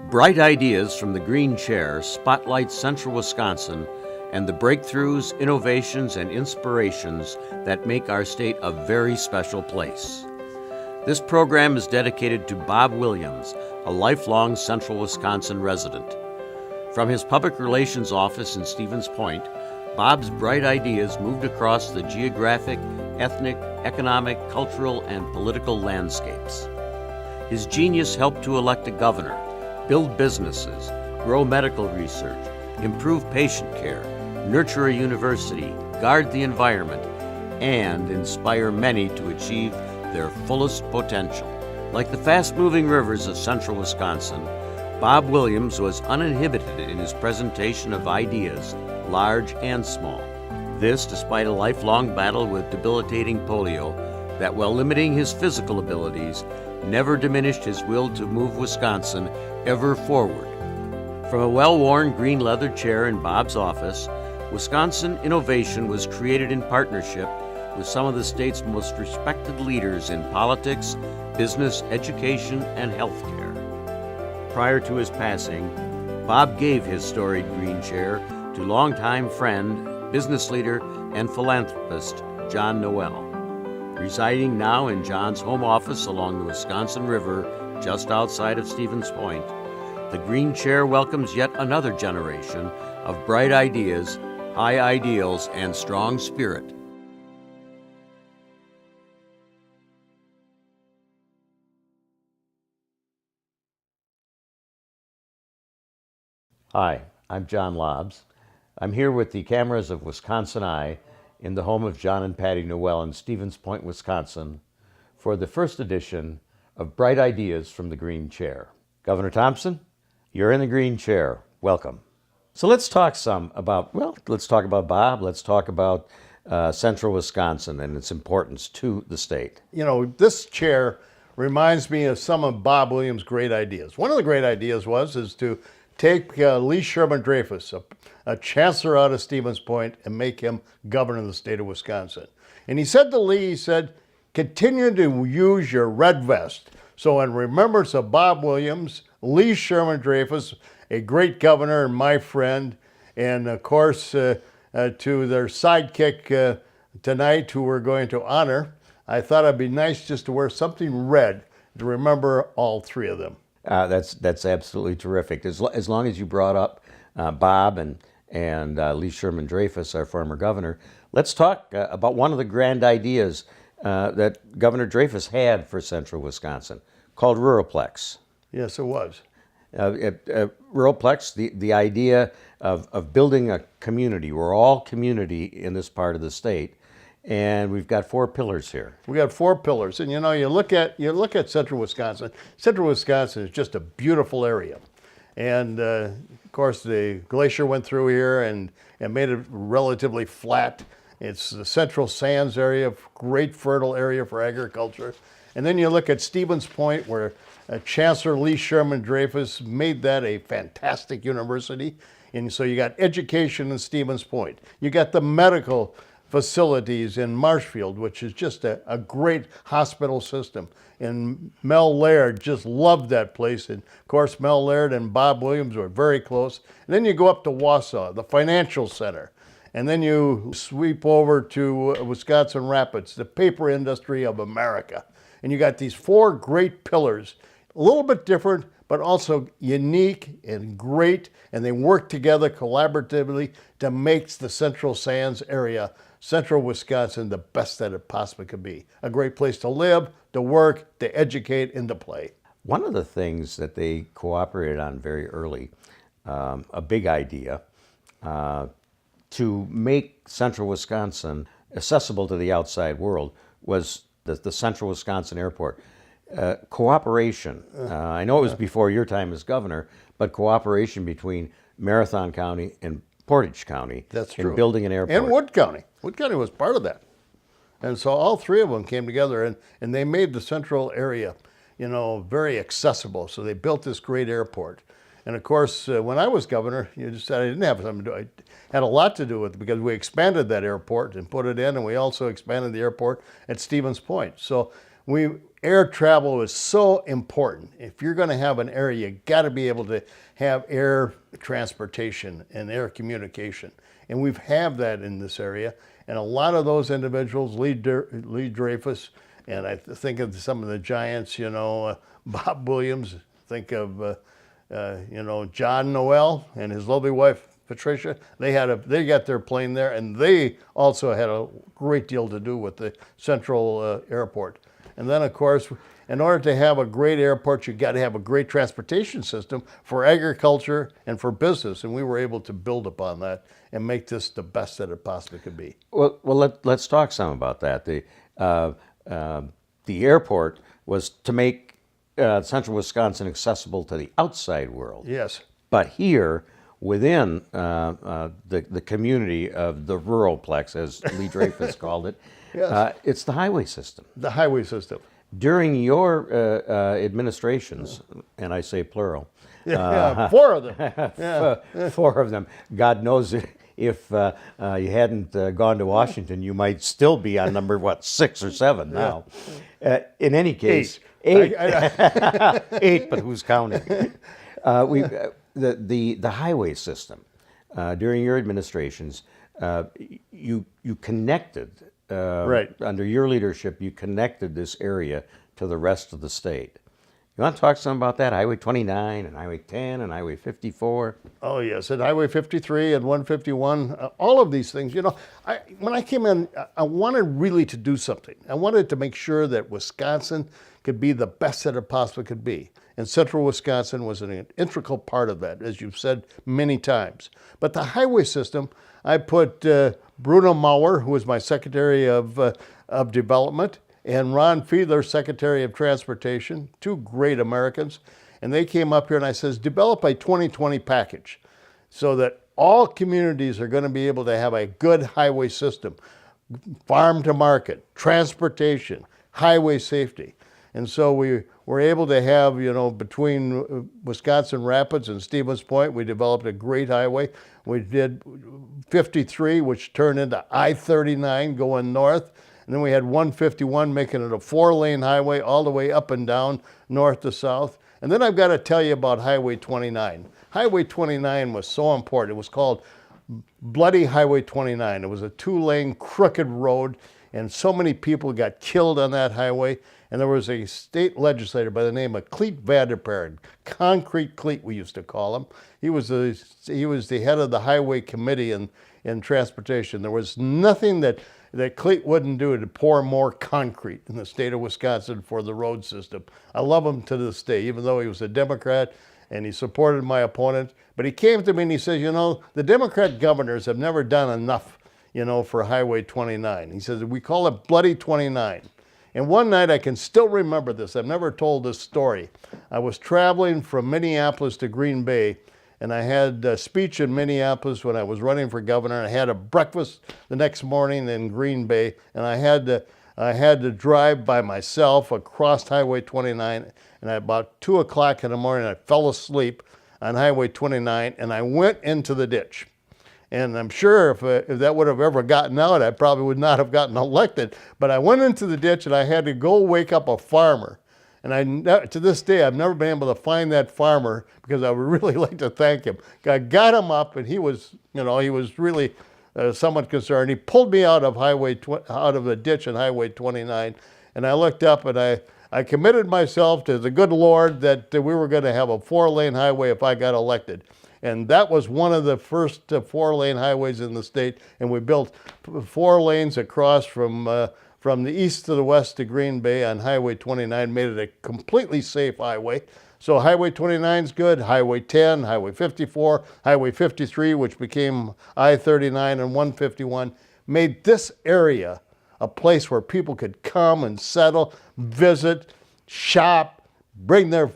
Bright Ideas from the Green Chair spotlights Central Wisconsin and the breakthroughs, innovations, and inspirations that make our state a very special place. This program is dedicated to Bob Williams, a lifelong Central Wisconsin resident. From his public relations office in Stevens Point, Bob's bright ideas moved across the geographic, ethnic, economic, cultural, and political landscapes. His genius helped to elect a governor, build businesses, grow medical research, improve patient care, nurture a university, guard the environment, and inspire many to achieve their fullest potential. Like the fast-moving rivers of central Wisconsin, Bob Williams was uninhibited in his presentation of ideas, large and small. This despite a lifelong battle with debilitating polio that, while limiting his physical abilities, never diminished his will to move Wisconsin ever forward. From a well-worn green leather chair in Bob's office, Wisconsin Innovation was created in partnership with some of the state's most respected leaders in politics, business, education, and healthcare. Prior to his passing, Bob gave his storied green chair to longtime friend, business leader, and philanthropist John Noel. Residing now in John's home office along the Wisconsin River just outside of Stevens Point, the Green Chair welcomes yet another generation of bright ideas, high ideals, and strong spirit. Hi, I'm John Lobbs. I'm here with the cameras of WisconsinEye in the home of John and Patty Noel in Stevens Point, Wisconsin, for the first edition of Bright Ideas from the Green Chair. Governor Thompson, you're in the Green Chair. Welcome. So let's talk about Bob. Let's talk about Central Wisconsin and its importance to the state. You know, this chair reminds me of some of Bob Williams' great ideas. One of the great ideas is to take Lee Sherman Dreyfus, a chancellor out of Stevens Point, and make him governor of the state of Wisconsin. And he said to Lee, continue to use your red vest. So in remembrance of Bob Williams, Lee Sherman Dreyfus, a great governor and my friend, and of course to their sidekick tonight, who we're going to honor, I thought it'd be nice just to wear something red to remember all three of them. That's absolutely terrific. As long as you brought up Bob and Lee Sherman Dreyfus, our former governor, let's talk about one of the grand ideas that Governor Dreyfus had for central Wisconsin, called Ruralplex. Yes, it was. Ruralplex, the idea of building a community. We're all community in this part of the state, and we've got 4 pillars here. We got 4 pillars, and you know, you look at central Wisconsin. Central Wisconsin is just a beautiful area, and of course the glacier went through here and made it relatively flat. It's the Central Sands area, great fertile area for agriculture. And then you look at Stevens Point, where Chancellor Lee Sherman Dreyfus made that a fantastic university. And so you got education in Stevens Point. You got the medical facilities in Marshfield, which is just a great hospital system. And Mel Laird just loved that place. And of course, Mel Laird and Bob Williams were very close. And then you go up to Wausau, the financial center. And then you sweep over to Wisconsin Rapids, the paper industry of America. And you got these 4 great pillars, a little bit different, but also unique and great, and they work together collaboratively to make the Central Sands area, central Wisconsin, the best that it possibly could be. A great place to live, to work, to educate, and to play. One of the things that they cooperated on very early, a big idea, to make central Wisconsin accessible to the outside world, was the Central Wisconsin Airport. Cooperation. I know it was before your time as governor, but cooperation between Marathon County and Portage County. That's true. In building an airport. And Wood County. Wood County was part of that. And so all 3 of them came together, and they made the central area, you know, very accessible. So they built this great airport. And of course, when I was governor, you just said I didn't have something to do. I had a lot to do with it because we expanded that airport and put it in, and we also expanded the airport at Stevens Point. So we air travel is so important. If you're going to have an area, you got to be able to have air transportation and air communication. And we have that in this area. And a lot of those individuals, Lee Dreyfus, and I think of some of the giants, Bob Williams, think of, John Noel and his lovely wife, Patricia. They got their plane there, and they also had a great deal to do with the central airport. And then, of course, in order to have a great airport, you got to have a great transportation system for agriculture and for business. And we were able to build upon that and make this the best that it possibly could be. Well, let's talk some about that. The airport was to make central Wisconsin accessible to the outside world. Yes. But here, within the community of the ruralplex, as Lee Dreyfus called it, Yes. It's the highway system. The highway system. During your administrations, and I say plural, Four of them. Yeah. four of them, God knows if you hadn't gone to Washington, you might still be on number, 6 or 7 now. In any case, 8. 8, but who's counting? The highway system, during your administrations, you connected, Right. under your leadership, you connected this area to the rest of the state. You want to talk some about that? Highway 29 and Highway 10 and Highway 54? Oh, yes, and Highway 53 and 151, all of these things. When I came in, I wanted really to do something. I wanted to make sure that Wisconsin could be the best that it possibly could be. And central Wisconsin was an integral part of that, as you've said many times. But the highway system, I put Bruno Maurer, who was my Secretary of Development, and Ron Fiedler, Secretary of Transportation, 2 great Americans. And they came up here and I says, develop a 2020 package so that all communities are going to be able to have a good highway system, farm to market, transportation, highway safety. And so we were able to have, between Wisconsin Rapids and Stevens Point, we developed a great highway. We did 53, which turned into I-39 going north. And then we had 151, making it a 4-lane highway all the way up and down, north to south. And then I've got to tell you about Highway 29. Highway 29 was so important. It was called Bloody Highway 29. It was a 2-lane crooked road, and so many people got killed on that highway. And there was a state legislator by the name of Cleet Vanderperren, Concrete Cleet we used to call him. He was the head of the highway committee in transportation. There was nothing that Cleet wouldn't do to pour more concrete in the state of Wisconsin for the road system. I love him to this day, even though he was a Democrat and he supported my opponent. But he came to me and he says, the Democrat governors have never done enough, for Highway 29. He says, we call it Bloody 29. And one night, I can still remember this. I've never told this story. I was traveling from Minneapolis to Green Bay, and I had a speech in Minneapolis when I was running for governor. I had a breakfast the next morning in Green Bay, and I had to drive by myself across Highway 29. And at about 2 o'clock in the morning, I fell asleep on Highway 29, and I went into the ditch. And I'm sure if that would have ever gotten out, I probably would not have gotten elected. But I went into the ditch and I had to go wake up a farmer. And to this day, I've never been able to find that farmer because I would really like to thank him. I got him up and he was really somewhat concerned. He pulled me out of the ditch on Highway 29. And I looked up and I committed myself to the good Lord that we were going to have a 4-lane highway if I got elected. And that was one of the first 4-lane highways in the state. And we built 4 lanes across from the east to the west to Green Bay on Highway 29, made it a completely safe highway. So Highway 29 is good, Highway 10, Highway 54, Highway 53, which became I-39 and 151, made this area a place where people could come and settle, visit, shop, bring their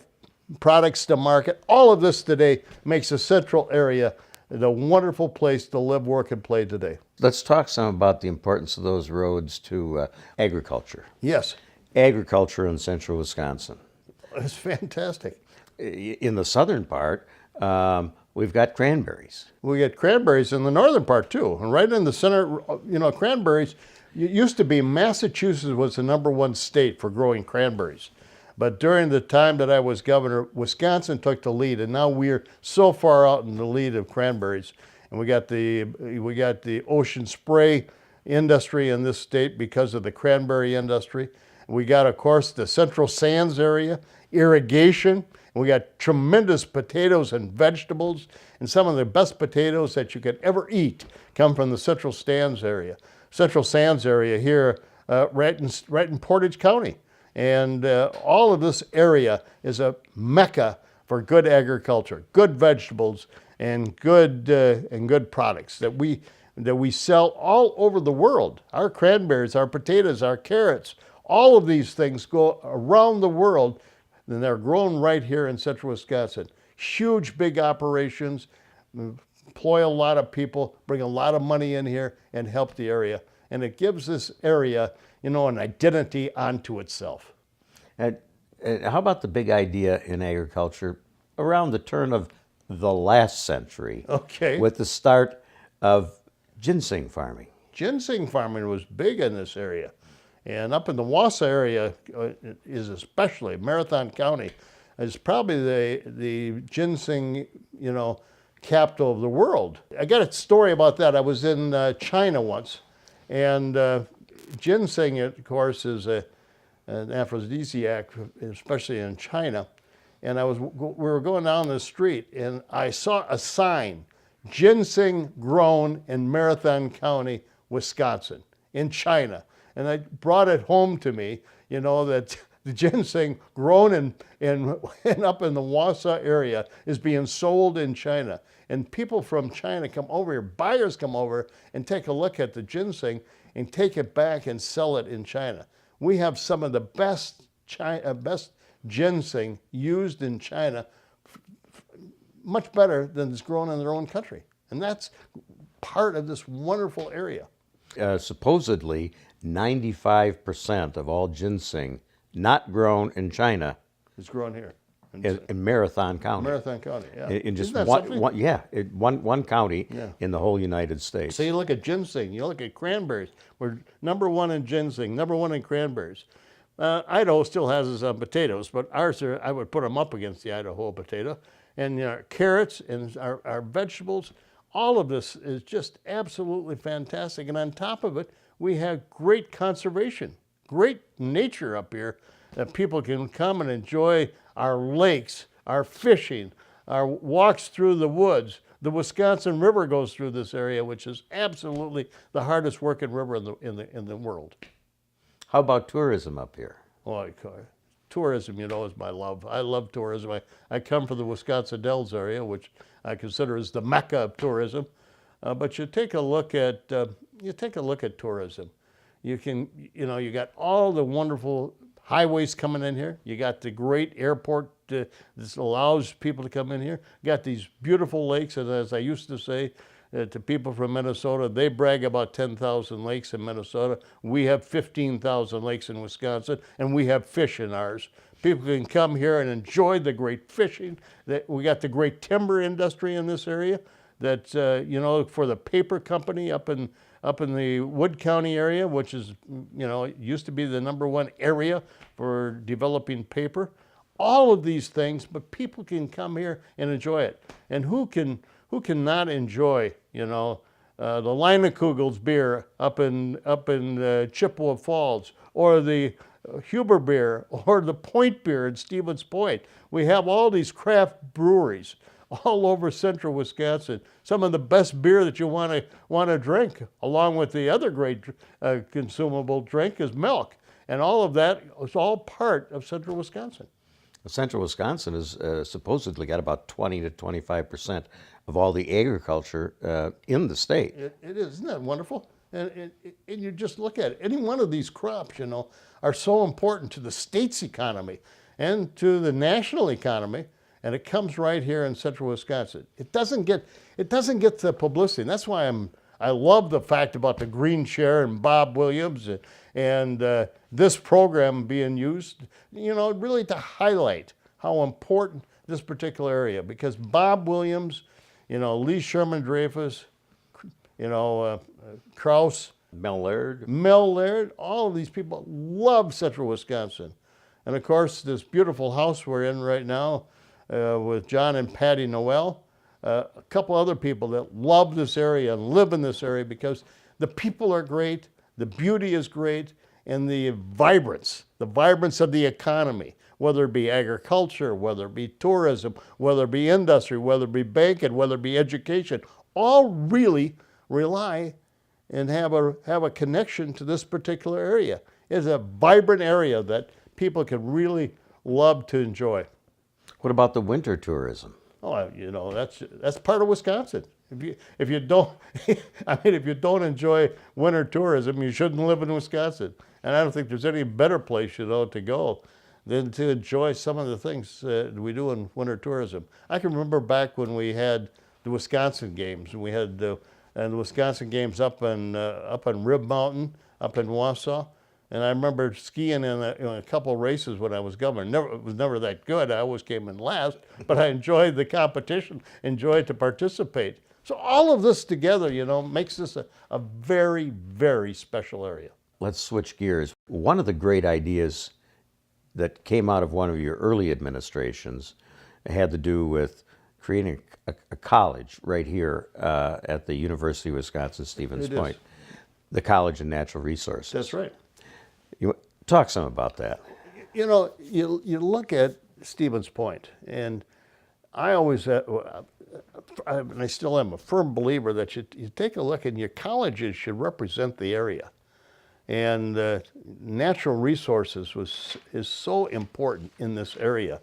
products to market. All of this today makes the central area the wonderful place to live, work, and play today. Let's talk some about the importance of those roads to agriculture. Yes. Agriculture in central Wisconsin. It's fantastic. In the southern part, we've got cranberries. We get cranberries in the northern part too. And right in the center, cranberries It used to be Massachusetts was the #1 state for growing cranberries. But during the time that I was governor, Wisconsin took the lead, and now we're so far out in the lead of cranberries. And we got the ocean spray industry in this state because of the cranberry industry. We got, of course, the Central Sands area, irrigation. We got tremendous potatoes and vegetables, and some of the best potatoes that you could ever eat come from the Central Sands area. Central Sands area here, right in Portage County. And all of this area is a mecca for good agriculture, good vegetables, and good products that we sell all over the world. Our cranberries, our potatoes, our carrots, all of these things go around the world, and they're grown right here in central Wisconsin. Huge, big operations, employ a lot of people, bring a lot of money in here, and help the area. And it gives this area, an identity unto itself. And how about the big idea in agriculture around the turn of the last century? Okay. With the start of ginseng farming. Ginseng farming was big in this area. And up in the Wausau area is especially, Marathon County, is probably the ginseng, capital of the world. I got a story about that. I was in China once, and ginseng, of course, is an aphrodisiac, especially in China. And we were going down the street, and I saw a sign, ginseng grown in Marathon County, Wisconsin, in China. And I brought it home to me, that the ginseng grown and up in the Wausau area is being sold in China. And people from China come over here, buyers come over and take a look at the ginseng and take it back and sell it in China. We have some of the best ginseng used in China, much better than is grown in their own country. And that's part of this wonderful area. Supposedly, 95% of all ginseng not grown in China is grown here. In Marathon County. Marathon County, yeah. In just Isn't that one county in the whole United States. So you look at ginseng, you look at cranberries. We're #1 in ginseng, #1 in cranberries. Idaho still has its own potatoes, but ours I would put them up against the Idaho potato. And carrots and our vegetables, all of this is just absolutely fantastic. And on top of it, we have great conservation, great nature up here that people can come and enjoy our lakes, our fishing, our walks through the woods. The Wisconsin River goes through this area, which is absolutely the hardest working river in the world. How about tourism up here? Oh, tourism, is my love. I love tourism. I come from the Wisconsin Dells area, which I consider is the mecca of tourism. But you take a look at tourism. You got all the wonderful highways coming in here. You got the great airport that allows people to come in here. You got these beautiful lakes, and as I used to say to people from Minnesota, they brag about 10,000 lakes in Minnesota. We have 15,000 lakes in Wisconsin, and we have fish in ours. People can come here and enjoy the great fishing. We got the great timber industry in this area. That for the paper company up in the Wood County area, which is used to be the #1 area for developing paper. All of these things, but people can come here and enjoy it. And who cannot enjoy the Leinenkugels beer up in Chippewa Falls, or the Huber beer, or the Point beer in Stevens Point? We have all these craft breweries all over central Wisconsin. Some of the best beer that you want to drink, along with the other great consumable drink, is milk. And all of that is all part of central Wisconsin. Central Wisconsin has supposedly got about 20 to 25% of all the agriculture in the state. It is. Isn't that wonderful? And you just look at it. Any one of these crops, are so important to the state's economy and to the national economy. And it comes right here in central Wisconsin. It doesn't get the publicity. And that's why I love the fact about the Green Chair and Bob Williams and this program being used, really to highlight how important this particular area. Because Bob Williams, Lee Sherman Dreyfus, Krause, Mel Laird. Mel Laird, all of these people love central Wisconsin. And of course, this beautiful house we're in right now with John and Patty Noel, a couple other people that love this area and live in this area because the people are great, the beauty is great, and the vibrance of the economy, whether it be agriculture, whether it be tourism, whether it be industry, whether it be banking, whether it be education, all really rely and have a connection to this particular area. It's a vibrant area that people can really love to enjoy. What about the winter tourism? Oh, you know, that's part of Wisconsin. If you don't, I mean, if you don't enjoy winter tourism, you shouldn't live in Wisconsin. And I don't think there's any better place, you know, to go than to enjoy some of the things we do in winter tourism. I can remember back when we had the Wisconsin Games, and we had the Wisconsin Games up on Rib Mountain, up in Wausau. And I remember skiing in a couple races when I was governor. It was never that good. I always came in last, but I enjoyed the competition, enjoyed to participate. So all of this together, you know, makes this a very, very special area. Let's switch gears. One of the great ideas that came out of one of your early administrations had to do with creating a college right here at the University of Wisconsin-Stevens Point, the College of Natural Resources. That's right. You talk some about that. You know, you look at Stevens Point, and I always, and I still am a firm believer that you take a look and your colleges should represent the area. And natural resources is so important in this area.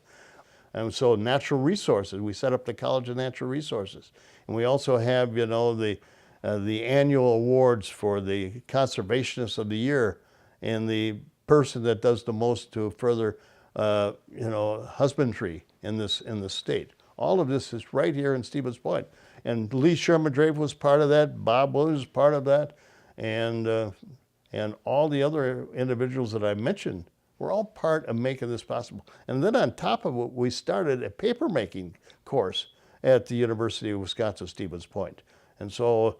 And so natural resources, we set up the College of Natural Resources. And we also have, you know, the annual awards for the Conservationist of the Year and the person that does the most to further, you know, husbandry in this state. All of this is right here in Stevens Point. And Lee Sherman-Drape was part of that, Bob Williams was part of that, and all the other individuals that I mentioned were all part of making this possible. And then on top of it, we started a paper making course at the University of Wisconsin-Stevens Point. And so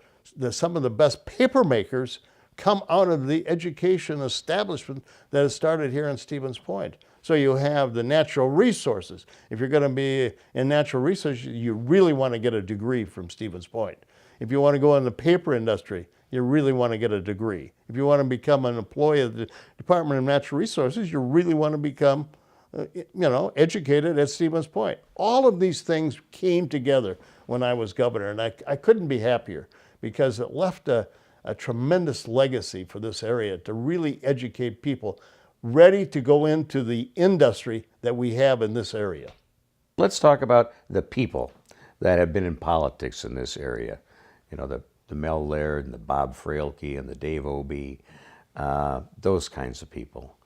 some of the best paper makers come out of the education establishment that has started here in Stevens Point. So you have the natural resources. If you're going to be in natural resources, you really want to get a degree from Stevens Point. If you want to go in the paper industry, you really want to get a degree. If you want to become an employee of the Department of Natural Resources, you really want to become, you know, educated at Stevens Point. All of these things came together when I was governor, and I couldn't be happier because it left a tremendous legacy for this area to really educate people ready to go into the industry that we have in this area. Let's talk about the people that have been in politics in this area. You know, the Mel Laird and the Bob Frailke and the Dave Obey, those kinds of people.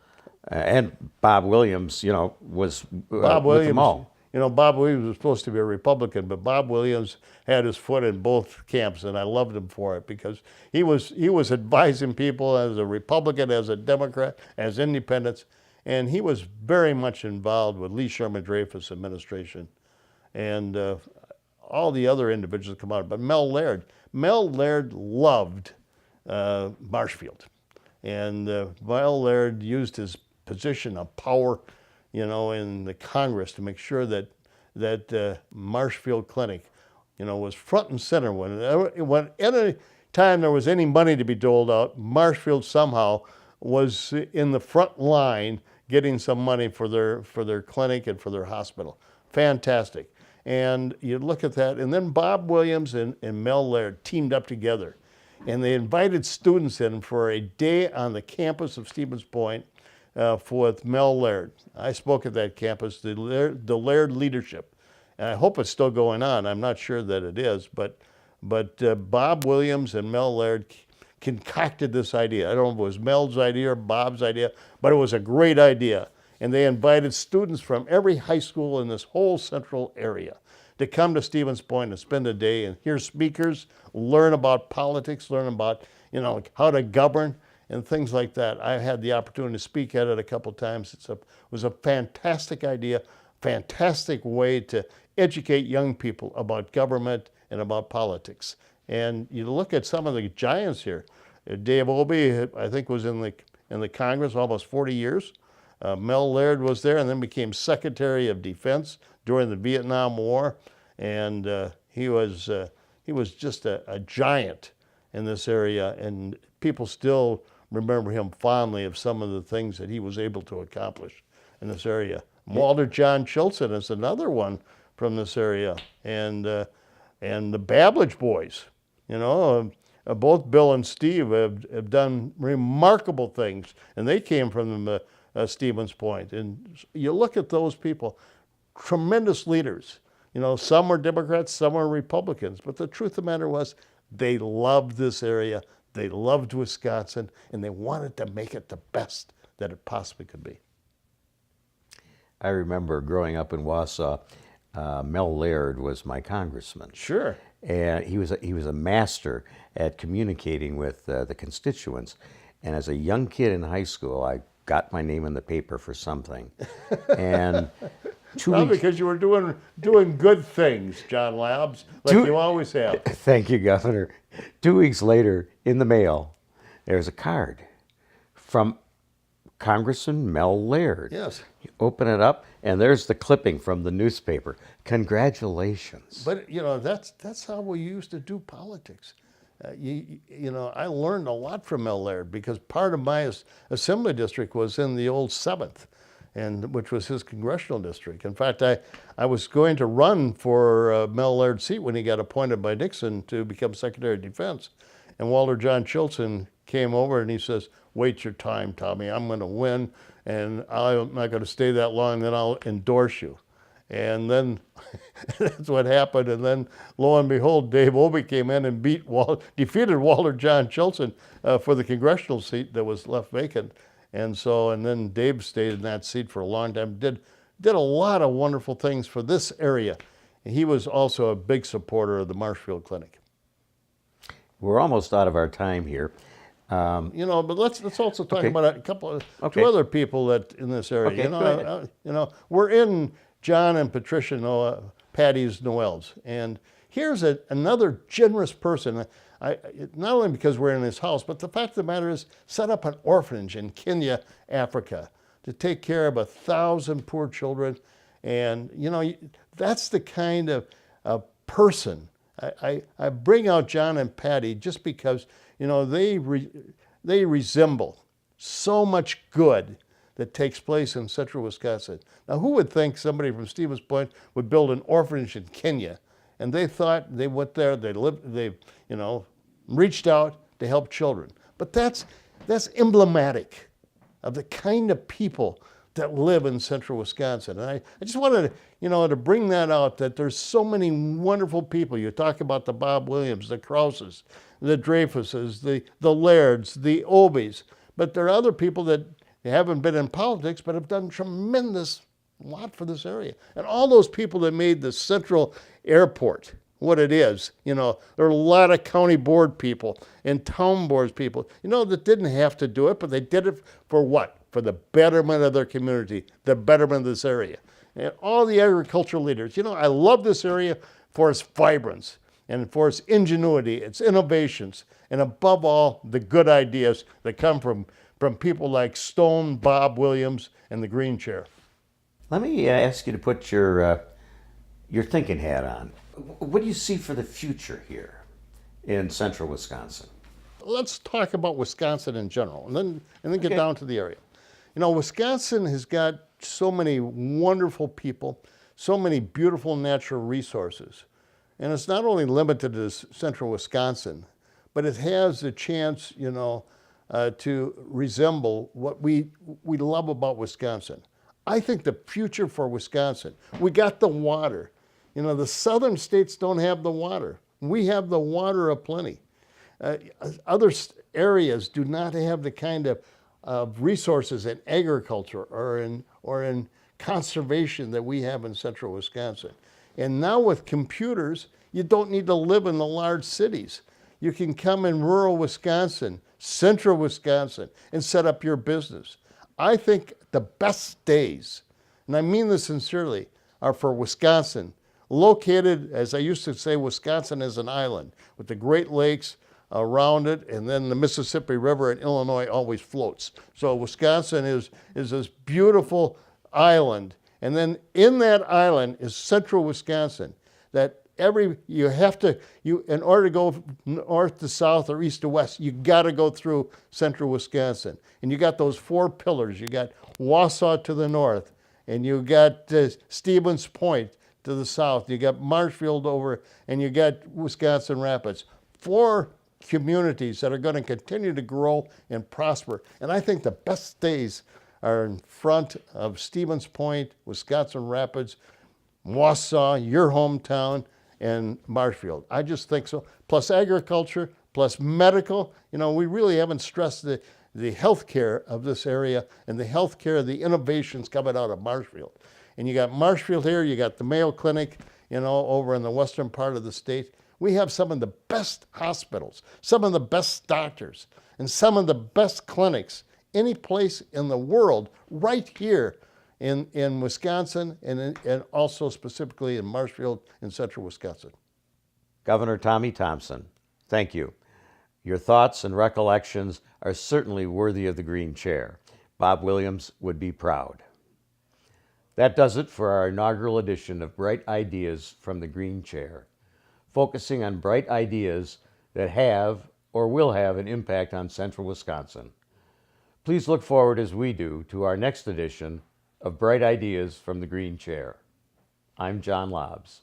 And Bob Williams, you know, was with them all. You know, Bob Williams was supposed to be a Republican, but Bob Williams had his foot in both camps, and I loved him for it because he was advising people as a Republican, as a Democrat, as independents, and he was very much involved with Lee Sherman-Drape's administration and all the other individuals that come out. But Mel Laird loved Marshfield, and Mel Laird used his position of power, you know, in the Congress to make sure that Marshfield Clinic, you know, was front and center. When any time there was any money to be doled out, Marshfield somehow was in the front line getting some money for their clinic and for their hospital. Fantastic. And you look at that, and then Bob Williams and Mel Laird teamed up together, and they invited students in for a day on the campus of Stevens Point with Mel Laird. I spoke at that campus, the Laird Leadership. And I hope it's still going on. I'm not sure that it is, but Bob Williams and Mel Laird concocted this idea. I don't know if it was Mel's idea or Bob's idea, but it was a great idea. And they invited students from every high school in this whole central area to come to Stevens Point and spend a day and hear speakers, learn about politics, learn about, you know, how to govern, and things like that. I had the opportunity to speak at it a couple times. It was a fantastic idea, fantastic way to educate young people about government and about politics. And you look at some of the giants here. Dave Obey, I think, was in the Congress almost 40 years. Mel Laird was there and then became Secretary of Defense during the Vietnam War, and he was just a giant in this area, and people still remember him fondly of some of the things that he was able to accomplish in this area. Walter John Chilton is another one from this area, and the Babbage boys, both Bill and Steve have done remarkable things, and they came from Stevens Point. And you look at those people, tremendous leaders. Some were Democrats, some were Republicans, but the truth of the matter was they loved this area, they loved Wisconsin, and they wanted to make it the best that it possibly could be. I remember growing up in Wausau, Mel Laird was my congressman. Sure. And he was a master at communicating with the constituents. And as a young kid in high school, I got my name in the paper for something. And because you were doing good things, John Labs, like you always have. Thank you, Governor. 2 weeks later, in the mail, there's a card from Congressman Mel Laird. Yes. You open it up, and there's the clipping from the newspaper. Congratulations. But that's how we used to do politics. I learned a lot from Mel Laird because part of my assembly district was in the old 7th, which was his congressional district. In fact, I was going to run for Mel Laird's seat when he got appointed by Nixon to become Secretary of Defense. And Walter John Chilton came over and he says, "Wait your time, Tommy. I'm going to win, and I'm not going to stay that long, then I'll endorse you." And then that's what happened. And then, lo and behold, Dave Obey came in and defeated Walter John Chilton for the congressional seat that was left vacant. And then Dave stayed in that seat for a long time, did a lot of wonderful things for this area. And he was also a big supporter of the Marshfield Clinic. We're almost out of our time here. But let's also talk about a couple of two other people that in this area. Okay, we're in John and Patricia Patty's Noel's, and here's another generous person. Not only because we're in his house, but the fact of the matter is, set up an orphanage in Kenya, Africa, to take care of 1,000 poor children, and that's the kind of person. I bring out John and Patty just because they resemble so much good that takes place in central Wisconsin. Now, who would think somebody from Stevens Point would build an orphanage in Kenya? And they thought, they went there, they reached out to help children. But that's emblematic of the kind of people that live in central Wisconsin. And I just wanted to bring that out, that there's so many wonderful people. You talk about the Bob Williams, the Krauses, the Dreyfuses, the Lairds, the Obies, but there are other people that haven't been in politics but have done tremendous lot for this area. And all those people that made the central airport what it is, there are a lot of county board people and town boards people, that didn't have to do it, but they did it for what? For the betterment of their community, the betterment of this area. And all the agricultural leaders, I love this area for its vibrance and for its ingenuity, its innovations, and above all, the good ideas that come from people like Stone, Bob Williams, and the Green Chair. Let me ask you to put your thinking hat on. What do you see for the future here in central Wisconsin? Let's talk about Wisconsin in general, and then get down to the area. Wisconsin has got so many wonderful people, so many beautiful natural resources. And it's not only limited to central Wisconsin, but it has the chance, to resemble what we love about Wisconsin. I think the future for Wisconsin, we got the water. The southern states don't have the water. We have the water aplenty. Other areas do not have the kind of resources in agriculture or in conservation that we have in central Wisconsin. And now with computers, you don't need to live in the large cities. You can come in rural Wisconsin, central Wisconsin, and set up your business. I think the best days, and I mean this sincerely, are for Wisconsin, located, as I used to say, Wisconsin is an island with the Great Lakes, around it, and then the Mississippi River in Illinois always floats. So Wisconsin is this beautiful island, and then in that island is central Wisconsin. That in order to go north to south or east to west, you got to go through central Wisconsin, and you got those four pillars. You got Wausau to the north, and you got Stevens Point to the south. You got Marshfield over, and you got Wisconsin Rapids. Four communities that are going to continue to grow and prosper. And I think the best days are in front of Stevens Point, Wisconsin Rapids, Wausau, your hometown, and Marshfield. I just think so. Plus agriculture, plus medical. You know, we really haven't stressed the health care of this area and the health care of the innovations coming out of Marshfield. And you got Marshfield here, you got the Mayo Clinic, you know, over in the western part of the state. We have some of the best hospitals, some of the best doctors, and some of the best clinics any place in the world right here in Wisconsin and also specifically in Marshfield in central Wisconsin. Governor Tommy Thompson, thank you. Your thoughts and recollections are certainly worthy of the green chair. Bob Williams would be proud. That does it for our inaugural edition of Bright Ideas from the Green Chair, focusing on bright ideas that have or will have an impact on central Wisconsin. Please look forward, as we do, to our next edition of Bright Ideas from the Green Chair. I'm John Lobbs.